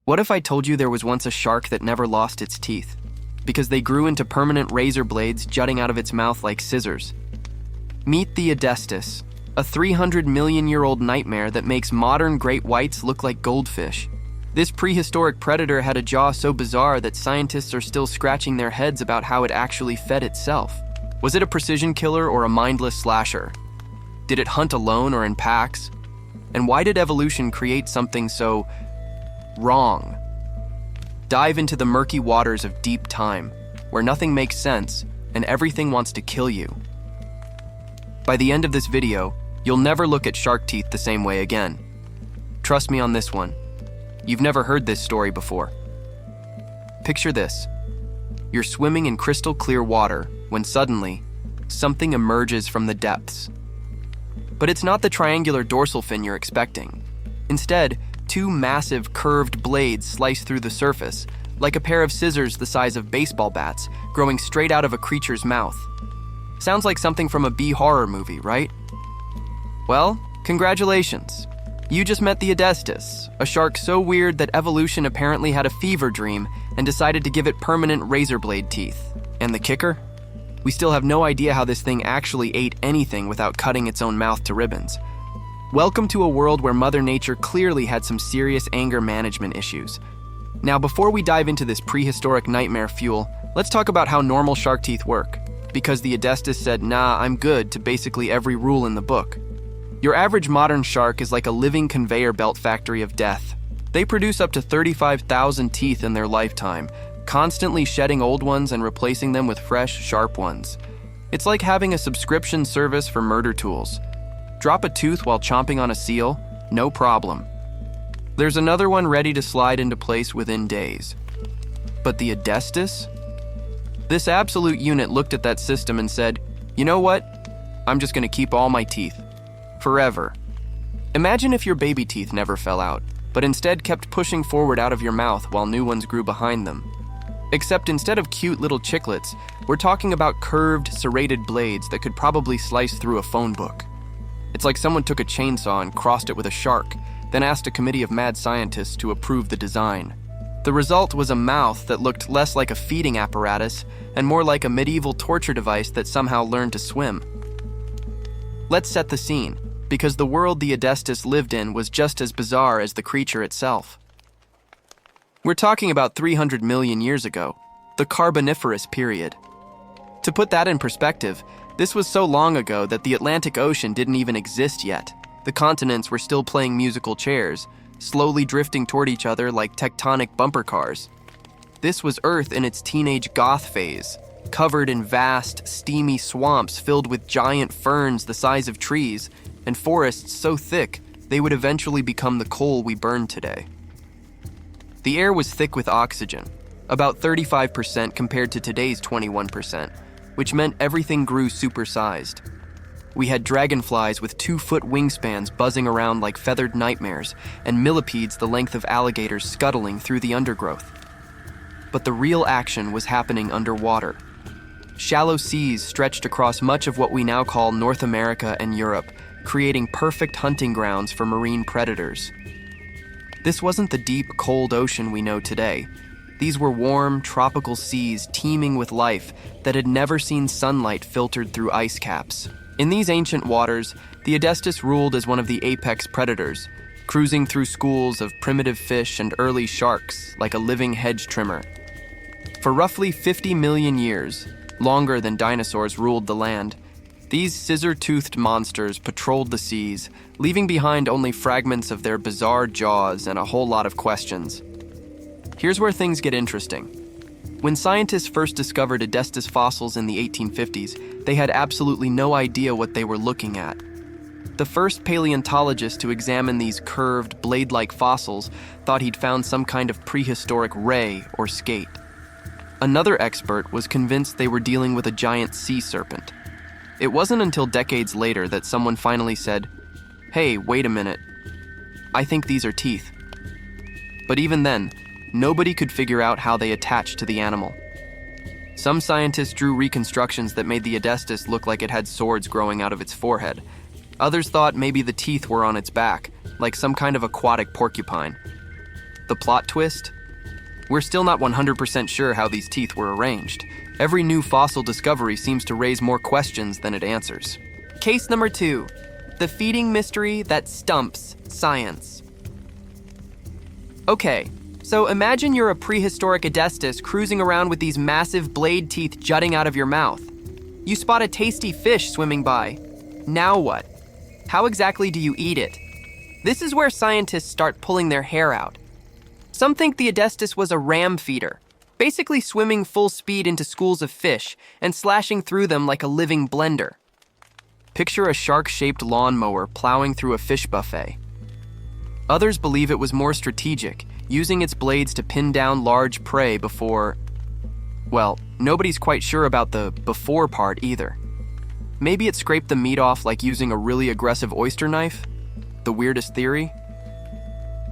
What if I told you there was once a shark that never lost its teeth, because they grew into permanent razor blades jutting out of its mouth like scissors? Meet the Edestus, a 300-million-year-old nightmare that makes modern great whites look like goldfish. This prehistoric predator had a jaw so bizarre that scientists are still scratching their heads about how it actually fed itself. Was it a precision killer or a mindless slasher? Did it hunt alone or in packs? And why did evolution create something so wrong? Dive into the murky waters of deep time, where nothing makes sense and everything wants to kill you. By the end of this video, you'll never look at shark teeth the same way again. Trust me on this one. You've never heard this story before. Picture this. You're swimming in crystal clear water when suddenly, something emerges from the depths. But it's not the triangular dorsal fin you're expecting. Instead, two massive curved blades slice through the surface, like a pair of scissors the size of baseball bats, growing straight out of a creature's mouth. Sounds like something from a B-horror movie, right? Well, congratulations. You just met the Edestus, a shark so weird that evolution apparently had a fever dream and decided to give it permanent razor blade teeth. And the kicker? We still have no idea how this thing actually ate anything without cutting its own mouth to ribbons. Welcome to a world where Mother Nature clearly had some serious anger management issues. Now, before we dive into this prehistoric nightmare fuel, let's talk about how normal shark teeth work, because the Edestus said, "Nah, I'm good," to basically every rule in the book. Your average modern shark is like a living conveyor belt factory of death. They produce up to 35,000 teeth in their lifetime, constantly shedding old ones and replacing them with fresh, sharp ones. It's like having a subscription service for murder tools. Drop a tooth while chomping on a seal? No problem. There's another one ready to slide into place within days. But the Edestus? This absolute unit looked at that system and said, "You know what? I'm just gonna keep all my teeth. Forever." Imagine if your baby teeth never fell out, but instead kept pushing forward out of your mouth while new ones grew behind them. Except instead of cute little chiclets, we're talking about curved, serrated blades that could probably slice through a phone book. It's like someone took a chainsaw and crossed it with a shark, then asked a committee of mad scientists to approve the design. The result was a mouth that looked less like a feeding apparatus and more like a medieval torture device that somehow learned to swim. Let's set the scene, because the world the Edestus lived in was just as bizarre as the creature itself. We're talking about 300 million years ago, the Carboniferous period. To put that in perspective, this was so long ago that the Atlantic Ocean didn't even exist yet. The continents were still playing musical chairs, slowly drifting toward each other like tectonic bumper cars. This was Earth in its teenage goth phase, covered in vast, steamy swamps filled with giant ferns the size of trees, and forests so thick they would eventually become the coal we burn today. The air was thick with oxygen, about 35% compared to today's 21%, which meant everything grew supersized. We had dragonflies with 2-foot wingspans buzzing around like feathered nightmares, and millipedes the length of alligators scuttling through the undergrowth. But the real action was happening underwater. Shallow seas stretched across much of what we now call North America and Europe, creating perfect hunting grounds for marine predators. This wasn't the deep, cold ocean we know today. These were warm, tropical seas teeming with life that had never seen sunlight filtered through ice caps. In these ancient waters, the Edestus ruled as one of the apex predators, cruising through schools of primitive fish and early sharks like a living hedge trimmer. For roughly 50 million years, longer than dinosaurs ruled the land, these scissor-toothed monsters patrolled the seas, leaving behind only fragments of their bizarre jaws and a whole lot of questions. Here's where things get interesting. When scientists first discovered Edestus fossils in the 1850s, they had absolutely no idea what they were looking at. The first paleontologist to examine these curved, blade-like fossils thought he'd found some kind of prehistoric ray or skate. Another expert was convinced they were dealing with a giant sea serpent. It wasn't until decades later that someone finally said, "Hey, wait a minute. I think these are teeth." But even then, nobody could figure out how they attached to the animal. Some scientists drew reconstructions that made the Edestus look like it had swords growing out of its forehead. Others thought maybe the teeth were on its back, like some kind of aquatic porcupine. The plot twist? We're still not 100% sure how these teeth were arranged. Every new fossil discovery seems to raise more questions than it answers. Case number 2. The feeding mystery that stumps science. Okay, so imagine you're a prehistoric Edestus cruising around with these massive blade teeth jutting out of your mouth. You spot a tasty fish swimming by. Now what? How exactly do you eat it? This is where scientists start pulling their hair out. Some think the Edestus was a ram feeder, basically swimming full speed into schools of fish and slashing through them like a living blender. Picture a shark-shaped lawnmower plowing through a fish buffet. Others believe it was more strategic, using its blades to pin down large prey before... Well, nobody's quite sure about the before part either. Maybe it scraped the meat off like using a really aggressive oyster knife? The weirdest theory?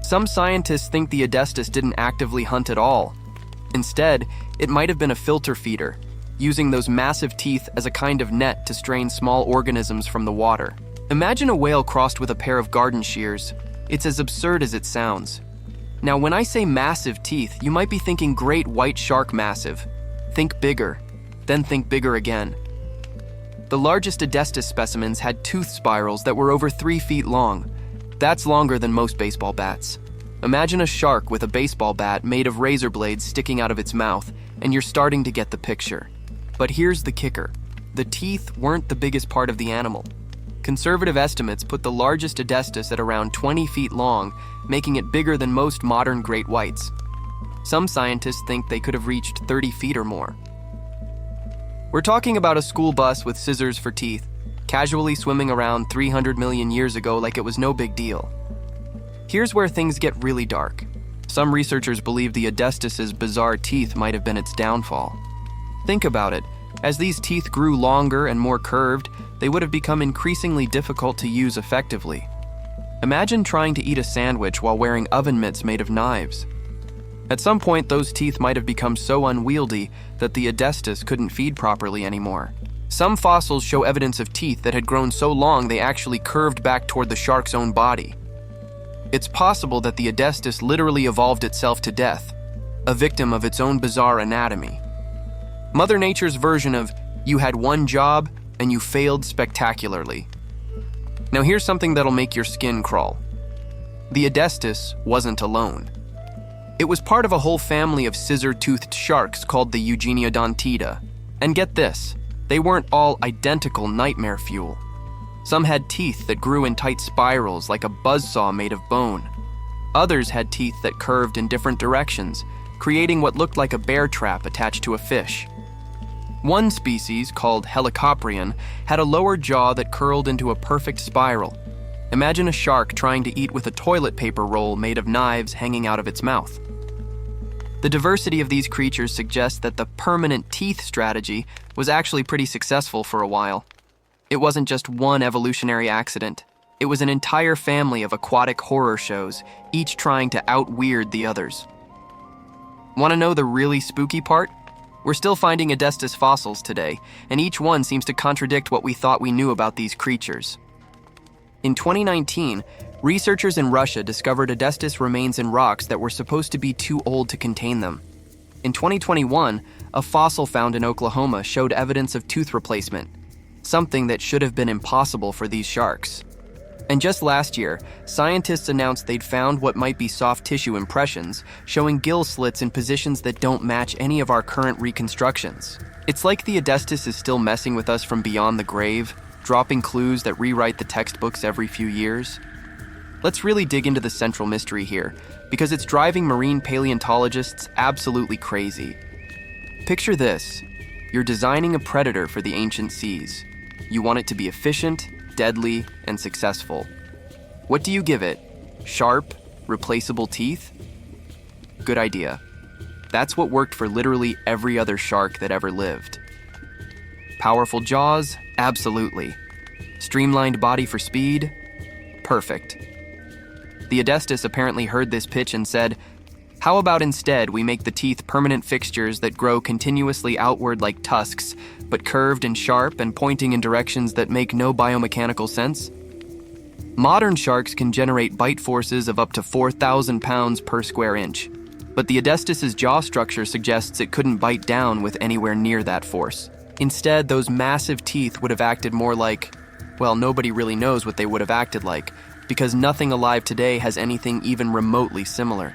Some scientists think the Edestus didn't actively hunt at all. Instead, it might have been a filter feeder, using those massive teeth as a kind of net to strain small organisms from the water. Imagine a whale crossed with a pair of garden shears. It's as absurd as it sounds. Now, when I say massive teeth, you might be thinking great white shark massive. Think bigger, then think bigger again. The largest Edestus specimens had tooth spirals that were over 3 feet long. That's longer than most baseball bats. Imagine a shark with a baseball bat made of razor blades sticking out of its mouth, and you're starting to get the picture. But here's the kicker. The teeth weren't the biggest part of the animal. Conservative estimates put the largest Edestus at around 20 feet long, making it bigger than most modern great whites. Some scientists think they could have reached 30 feet or more. We're talking about a school bus with scissors for teeth, casually swimming around 300 million years ago like it was no big deal. Here's where things get really dark. Some researchers believe the Edestus's bizarre teeth might have been its downfall. Think about it. As these teeth grew longer and more curved, they would have become increasingly difficult to use effectively. Imagine trying to eat a sandwich while wearing oven mitts made of knives. At some point, those teeth might have become so unwieldy that the Edestus couldn't feed properly anymore. Some fossils show evidence of teeth that had grown so long they actually curved back toward the shark's own body. It's possible that the Edestus literally evolved itself to death, a victim of its own bizarre anatomy. Mother Nature's version of, you had one job and you failed spectacularly. Now here's something that'll make your skin crawl. The Edestus wasn't alone. It was part of a whole family of scissor-toothed sharks called the Eugeniadontida. And get this, they weren't all identical nightmare fuel. Some had teeth that grew in tight spirals like a buzzsaw made of bone. Others had teeth that curved in different directions, creating what looked like a bear trap attached to a fish. One species, called Helicoprion, had a lower jaw that curled into a perfect spiral. Imagine a shark trying to eat with a toilet paper roll made of knives hanging out of its mouth. The diversity of these creatures suggests that the permanent teeth strategy was actually pretty successful for a while. It wasn't just one evolutionary accident. It was an entire family of aquatic horror shows, each trying to out-weird the others. Want to know the really spooky part? We're still finding Edestus fossils today, and each one seems to contradict what we thought we knew about these creatures. In 2019, researchers in Russia discovered Edestus remains in rocks that were supposed to be too old to contain them. In 2021, a fossil found in Oklahoma showed evidence of tooth replacement, something that should have been impossible for these sharks. And just last year, scientists announced they'd found what might be soft tissue impressions, showing gill slits in positions that don't match any of our current reconstructions. It's like the Edestus is still messing with us from beyond the grave, dropping clues that rewrite the textbooks every few years. Let's really dig into the central mystery here, because it's driving marine paleontologists absolutely crazy. Picture this. You're designing a predator for the ancient seas. You want it to be efficient, deadly, and successful. What do you give it? Sharp, replaceable teeth? Good idea. That's what worked for literally every other shark that ever lived. Powerful jaws? Absolutely. Streamlined body for speed? Perfect. The Edestus apparently heard this pitch and said, how about instead we make the teeth permanent fixtures that grow continuously outward like tusks, but curved and sharp and pointing in directions that make no biomechanical sense? Modern sharks can generate bite forces of up to 4,000 pounds per square inch, but the Edestus's jaw structure suggests it couldn't bite down with anywhere near that force. Instead, those massive teeth would have acted more like, well, nobody really knows what they would have acted like, because nothing alive today has anything even remotely similar.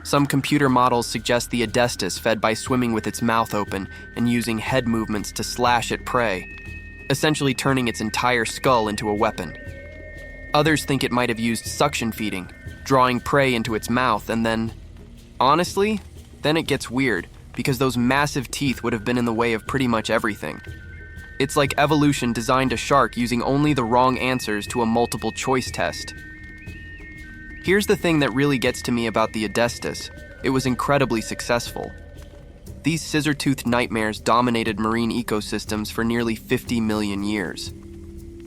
Some computer models suggest the Edestus fed by swimming with its mouth open and using head movements to slash at prey, essentially turning its entire skull into a weapon. Others think it might have used suction feeding, drawing prey into its mouth, and then, honestly, then it gets weird, because those massive teeth would have been in the way of pretty much everything. It's like evolution designed a shark using only the wrong answers to a multiple choice test. Here's the thing that really gets to me about the Edestus. It was incredibly successful. These scissor-toothed nightmares dominated marine ecosystems for nearly 50 million years.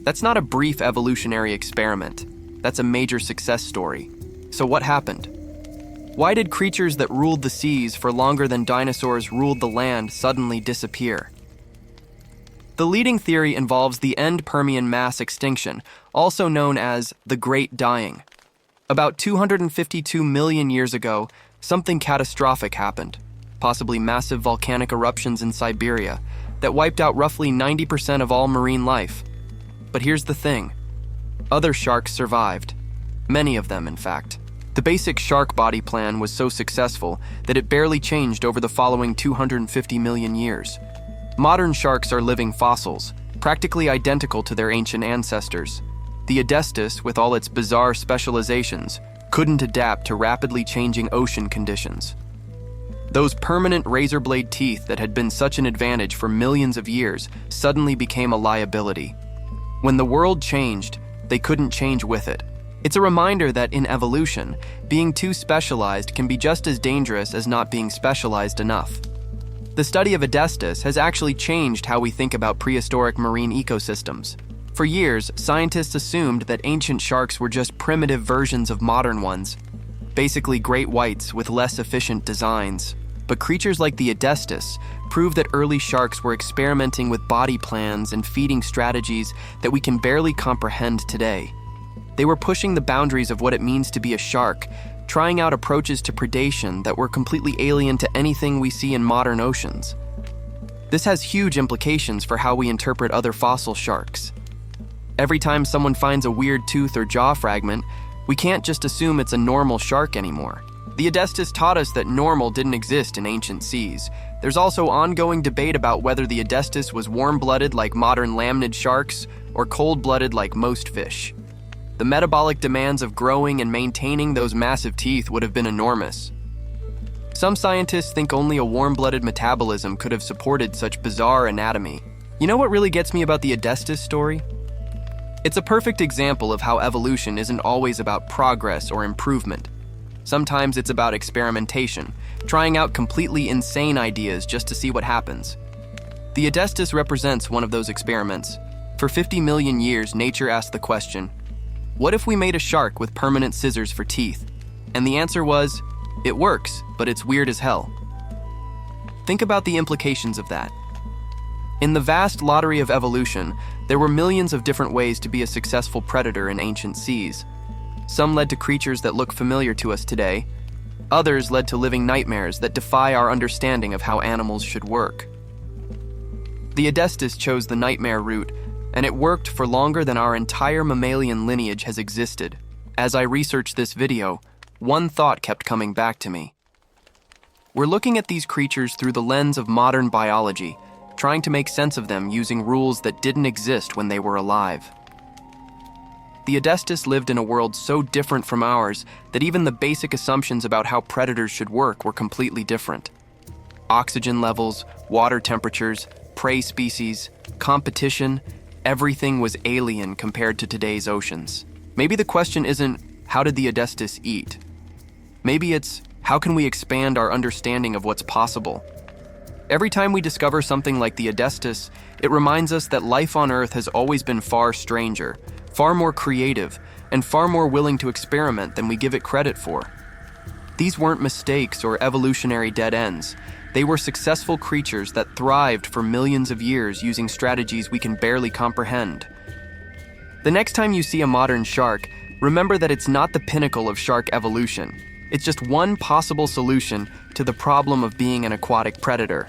That's not a brief evolutionary experiment. That's a major success story. So what happened? Why did creatures that ruled the seas for longer than dinosaurs ruled the land suddenly disappear? The leading theory involves the end Permian mass extinction, also known as the Great Dying. About 252 million years ago, something catastrophic happened, possibly massive volcanic eruptions in Siberia, that wiped out roughly 90% of all marine life. But here's the thing. Other sharks survived. Many of them, in fact. The basic shark body plan was so successful that it barely changed over the following 250 million years. Modern sharks are living fossils, practically identical to their ancient ancestors. The Edestus, with all its bizarre specializations, couldn't adapt to rapidly changing ocean conditions. Those permanent razor blade teeth that had been such an advantage for millions of years suddenly became a liability. When the world changed, they couldn't change with it. It's a reminder that in evolution, being too specialized can be just as dangerous as not being specialized enough. The study of Edestus has actually changed how we think about prehistoric marine ecosystems. For years, scientists assumed that ancient sharks were just primitive versions of modern ones, basically great whites with less efficient designs. But creatures like the Edestus prove that early sharks were experimenting with body plans and feeding strategies that we can barely comprehend today. They were pushing the boundaries of what it means to be a shark, trying out approaches to predation that were completely alien to anything we see in modern oceans. This has huge implications for how we interpret other fossil sharks. Every time someone finds a weird tooth or jaw fragment, we can't just assume it's a normal shark anymore. The Edestus taught us that normal didn't exist in ancient seas. There's also ongoing debate about whether the Edestus was warm-blooded like modern lamnid sharks or cold-blooded like most fish. The metabolic demands of growing and maintaining those massive teeth would have been enormous. Some scientists think only a warm-blooded metabolism could have supported such bizarre anatomy. You know what really gets me about the Edestus story? It's a perfect example of how evolution isn't always about progress or improvement. Sometimes it's about experimentation, trying out completely insane ideas just to see what happens. The Edestus represents one of those experiments. For 50 million years, nature asked the question, what if we made a shark with permanent scissors for teeth? And the answer was, it works, but it's weird as hell. Think about the implications of that. In the vast lottery of evolution, there were millions of different ways to be a successful predator in ancient seas. Some led to creatures that look familiar to us today. Others led to living nightmares that defy our understanding of how animals should work. The Edestus chose the nightmare route, and it worked for longer than our entire mammalian lineage has existed. As I researched this video, one thought kept coming back to me. We're looking at these creatures through the lens of modern biology, trying to make sense of them using rules that didn't exist when they were alive. The Edestus lived in a world so different from ours that even the basic assumptions about how predators should work were completely different. Oxygen levels, water temperatures, prey species, competition, everything was alien compared to today's oceans. Maybe the question isn't, how did the Edestus eat? Maybe it's, how can we expand our understanding of what's possible? Every time we discover something like the Edestus, it reminds us that life on Earth has always been far stranger, far more creative, and far more willing to experiment than we give it credit for. These weren't mistakes or evolutionary dead ends. They were successful creatures that thrived for millions of years using strategies we can barely comprehend. The next time you see a modern shark, remember that it's not the pinnacle of shark evolution. It's just one possible solution to the problem of being an aquatic predator.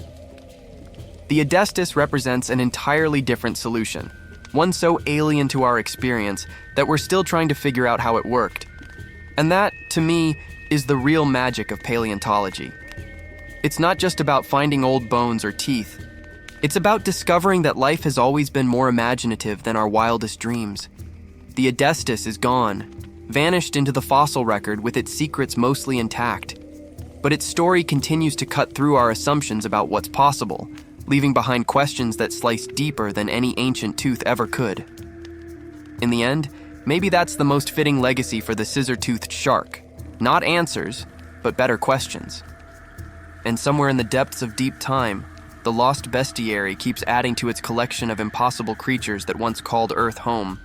The Edestus represents an entirely different solution, one so alien to our experience that we're still trying to figure out how it worked. And that, to me, is the real magic of paleontology. It's not just about finding old bones or teeth. It's about discovering that life has always been more imaginative than our wildest dreams. The Edestus is gone, vanished into the fossil record with its secrets mostly intact. But its story continues to cut through our assumptions about what's possible, leaving behind questions that slice deeper than any ancient tooth ever could. In the end, maybe that's the most fitting legacy for the scissor-toothed shark. Not answers, but better questions. And somewhere in the depths of deep time, the lost bestiary keeps adding to its collection of impossible creatures that once called Earth home.